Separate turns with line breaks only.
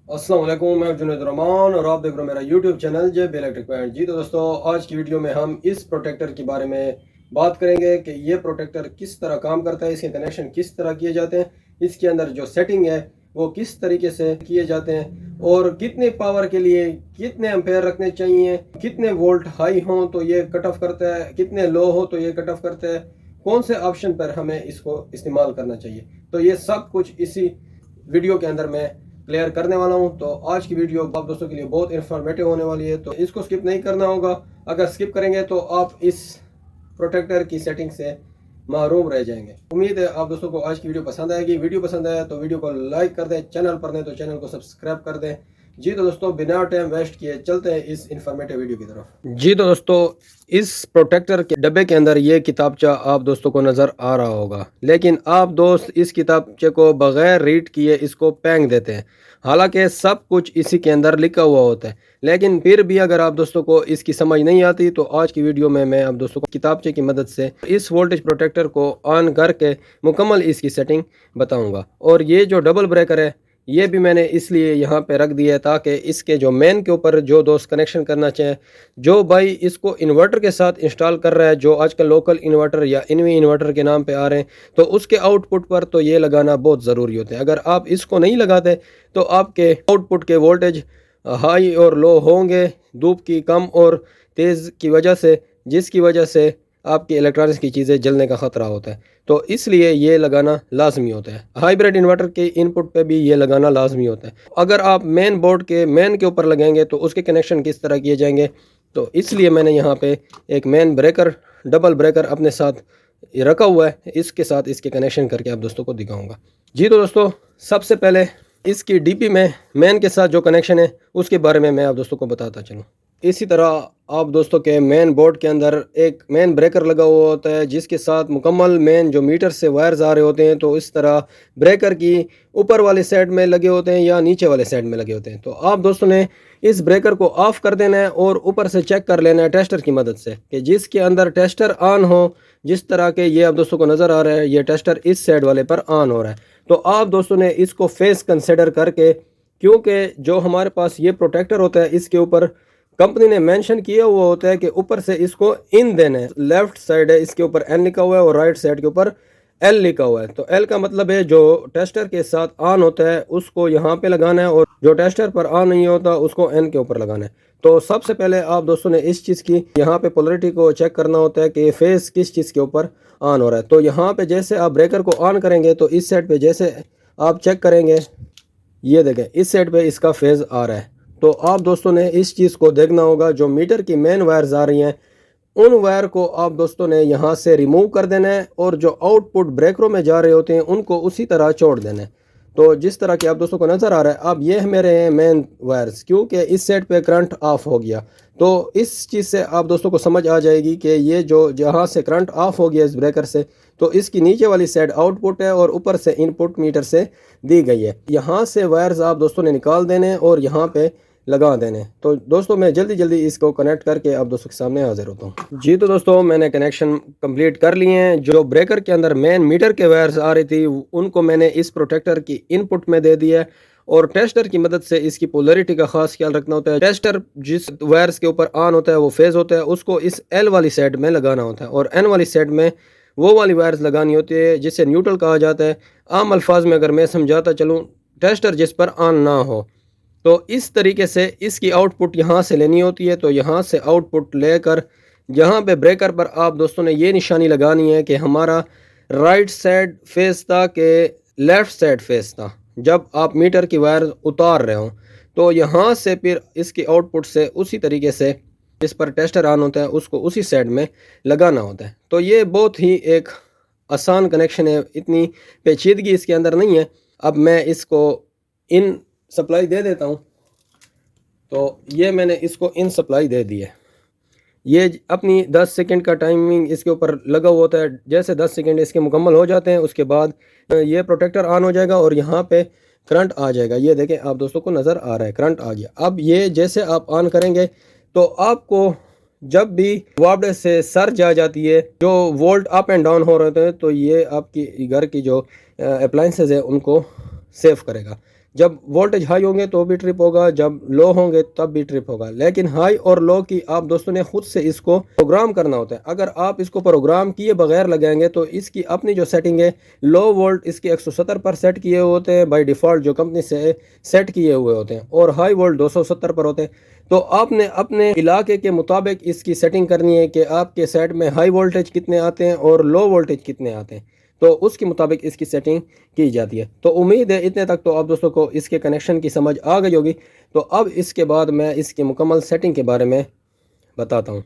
अस्सलाम वालेकुम, मैं जुनैद रहमान और आप देख रहे हो मेरा यूट्यूब चैनल जेब इलेक्ट्रिक पॉइंट। जी तो दोस्तों, आज की वीडियो में हम इस प्रोटेक्टर के बारे में बात करेंगे कि ये प्रोटेक्टर किस तरह काम करता है, इसके कनेक्शन किस तरह किए जाते हैं, इसके अंदर जो सेटिंग है वो किस तरीके से किए जाते हैं और कितने पावर के लिए कितने एम्पेयर रखने चाहिए, कितने वोल्ट हाई हों तो ये कट ऑफ करता है, कितने लो हो तो ये कट ऑफ करता है, कौन से ऑप्शन पर हमें इसको इस्तेमाल करना चाहिए। तो ये सब कुछ इसी वीडियो के अंदर मैं क्लियर करने वाला हूं। तो आज की वीडियो आप दोस्तों के लिए बहुत इंफॉर्मेटिव होने वाली है, तो इसको स्किप नहीं करना होगा। अगर स्किप करेंगे तो आप इस प्रोटेक्टर की सेटिंग से महरूम रह जाएंगे। उम्मीद है आप दोस्तों को आज की वीडियो पसंद आएगी। वीडियो पसंद आया तो वीडियो को लाइक कर दें, चैनल पर नहीं तो चैनल को सब्सक्राइब कर दें। जी तो दोस्तों, बिना टाइम वेस्ट किए चलते हैं इस इंफॉर्मेटिव वीडियो की तरफ। जी तो दोस्तों, इस प्रोटेक्टर के डब्बे के अंदर ये किताबचा आप दोस्तों को नज़र आ रहा होगा, लेकिन आप दोस्त इस किताबचे को बगैर रीड किए इसको फेंक देते हैं। हालांकि सब कुछ इसी के अंदर लिखा हुआ होता है, लेकिन फिर भी अगर आप दोस्तों को इसकी समझ नहीं आती तो आज की वीडियो में मैं आप दोस्तों को किताबचे की मदद से इस वोल्टेज प्रोटेक्टर को ऑन करके मुकम्मल इसकी सेटिंग बताऊंगा। और ये जो डबल ब्रेकर है ये भी मैंने इसलिए यहाँ पे रख दिया है ताकि इसके जो मेन के ऊपर जो दोस्त कनेक्शन करना चाहे, जो भाई इसको इन्वर्टर के साथ इंस्टॉल कर रहा है, जो आजकल लोकल इन्वर्टर या इनवी इन्वर्टर के नाम पे आ रहे हैं, तो उसके आउटपुट पर तो ये लगाना बहुत ज़रूरी होता है। अगर आप इसको नहीं लगाते तो आपके आउटपुट के वोल्टेज हाई और लो होंगे धूप की कम और तेज़ की वजह से, जिसकी वजह से आपकी इलेक्ट्रॉनिक्स की चीज़ें जलने का ख़तरा होता है। तो इसलिए ये लगाना लाजमी होता है। हाइब्रिड इन्वर्टर के इनपुट पे भी ये लगाना लाजमी होता है। अगर आप मेन बोर्ड के मेन के ऊपर लगाएंगे तो उसके कनेक्शन किस तरह किए जाएंगे, तो इसलिए मैंने यहाँ पे एक मेन ब्रेकर डबल ब्रेकर अपने साथ रखा हुआ है। इसके साथ इसके कनेक्शन करके आप दोस्तों को दिखाऊंगा। जी तो दोस्तों, सबसे पहले इसकी डीपी में मेन के साथ जो कनेक्शन है उसके बारे में मैं आप दोस्तों को बताता चलूँ। इसी तरह आप दोस्तों के मेन बोर्ड के अंदर एक मेन ब्रेकर लगा हुआ होता है, जिसके साथ मुकम्मल मेन जो मीटर से वायर्स आ रहे होते हैं, तो इस तरह ब्रेकर की ऊपर वाले साइड में लगे होते हैं या नीचे वाले साइड में लगे होते हैं। तो आप दोस्तों ने इस ब्रेकर को ऑफ कर देना है और ऊपर से चेक कर लेना है टेस्टर की मदद से कि जिसके अंदर टेस्टर ऑन हो। जिस तरह के ये आप दोस्तों को नज़र आ रहा है, ये टेस्टर इस साइड वाले पर ऑन हो रहा है। तो आप दोस्तों ने इसको फेस कंसिडर करके, क्योंकि जो हमारे पास ये प्रोटेक्टर होता है इसके ऊपर कंपनी ने मेंशन किया हुआ होता है कि ऊपर से इसको इन देना है। लेफ्ट साइड है इसके ऊपर एन लिखा हुआ है और राइट साइड के ऊपर एल लिखा हुआ है। तो एल का मतलब है जो टेस्टर के साथ ऑन होता है उसको यहाँ पे लगाना है और जो टेस्टर पर ऑन नहीं होता उसको एन के ऊपर लगाना है। तो सबसे पहले आप दोस्तों ने इस चीज़ की यहाँ पे पोलरिटी को चेक करना होता है कि फेस किस चीज़ के ऊपर ऑन हो रहा है। तो यहाँ पे जैसे आप ब्रेकर को ऑन करेंगे तो इस साइड पे जैसे आप चेक करेंगे, ये देखें इस साइड पे इसका फेज आ रहा है। तो आप दोस्तों ने इस चीज़ को देखना होगा, जो मीटर की मेन वायर्स आ रही हैं उन वायर को आप दोस्तों ने यहाँ से रिमूव कर देना है और जो आउटपुट ब्रेकरों में जा रहे होते हैं उनको उसी तरह छोड़ देना है। तो जिस तरह की आप दोस्तों को नज़र आ रहा है, अब ये है मेरे मेन वायर्स, क्योंकि इस साइड पे करंट ऑफ हो गया। तो इस चीज़ से आप दोस्तों को समझ आ जाएगी कि ये जो जहाँ से करंट ऑफ हो गया इस ब्रेकर से, तो इसकी नीचे वाली साइड आउटपुट है और ऊपर से इनपुट मीटर से दी गई है। यहाँ से वायर्स आप दोस्तों ने निकाल देने और यहाँ पे लगा देने। तो दोस्तों मैं जल्दी जल्दी इसको कनेक्ट करके आप दोस्तों के सामने हाजिर होता हूँ। जी तो दोस्तों, मैंने कनेक्शन कंप्लीट कर लिए हैं। जो ब्रेकर के अंदर मेन मीटर के वायर्स आ रही थी उनको मैंने इस प्रोटेक्टर की इनपुट में दे दिया है और टेस्टर की मदद से इसकी पोलरिटी का खास ख्याल रखना होता है। टेस्टर जिस वायर्स के ऊपर ऑन होता है वो फेज होता है, उसको इस एल वाली साइड में लगाना होता है और एन वाली साइड में वो वाली वायर्स लगानी होती है जिसे न्यूट्रल कहा जाता है। आम अल्फाज में अगर मैं समझाता चलूँ, टेस्टर जिस पर ऑन ना हो, तो इस तरीके से इसकी आउटपुट यहाँ से लेनी होती है। तो यहाँ से आउटपुट लेकर यहाँ पे ब्रेकर पर आप दोस्तों ने ये निशानी लगानी है कि हमारा राइट साइड फेस था कि लेफ़्ट साइड फेस था। जब आप मीटर की वायर उतार रहे हो तो यहाँ से फिर इसकी आउटपुट से उसी तरीके से जिस पर टेस्टर ऑन होता है उसको उसी साइड में लगाना होता है। तो ये बहुत ही एक आसान कनेक्शन है, इतनी पेचीदगी इसके अंदर नहीं है। अब मैं इसको इन सप्लाई दे देता हूँ। तो ये मैंने इसको इन सप्लाई दे दी है। ये अपनी 10 सेकंड का टाइमिंग इसके ऊपर लगा हुआ होता है। जैसे 10 सेकंड इसके मुकम्मल हो जाते हैं उसके बाद ये प्रोटेक्टर ऑन हो जाएगा और यहाँ पे करंट आ जाएगा। ये देखें आप दोस्तों को नज़र आ रहा है करंट आ गया। अब ये जैसे आप ऑन करेंगे तो आपको जब भी वापडे से सर्ज आ जाती है, जो वोल्ट अप एंड डाउन हो रहे हैं, तो ये आपकी घर की जो अप्लाइंसेज है उनको सेव करेगा। जब वोल्टेज हाई होंगे तो भी ट्रिप होगा, जब लो होंगे तब भी ट्रिप होगा। लेकिन हाई और लो की आप दोस्तों ने खुद से इसको प्रोग्राम करना होता है। अगर आप इसको प्रोग्राम किए बगैर लगाएंगे तो इसकी अपनी जो सेटिंग है, लो वोल्ट इसके 170 पर सेट किए होते हैं बाय डिफ़ॉल्ट, जो कंपनी से सेट किए हुए होते हैं, और हाई वोल्ट 270 पर होते हैं। तो आपने अपने इलाके के मुताबिक इसकी सेटिंग करनी है कि आपके सेट में हाई वोल्टेज कितने आते हैं और लो वोल्टेज कितने आते हैं, तो उसके मुताबिक इसकी सेटिंग की जाती है। तो उम्मीद है इतने तक तो आप दोस्तों को इसके कनेक्शन की समझ आ गई होगी। तो अब इसके बाद मैं इसकी मुकम्मल सेटिंग के बारे में बताता हूँ।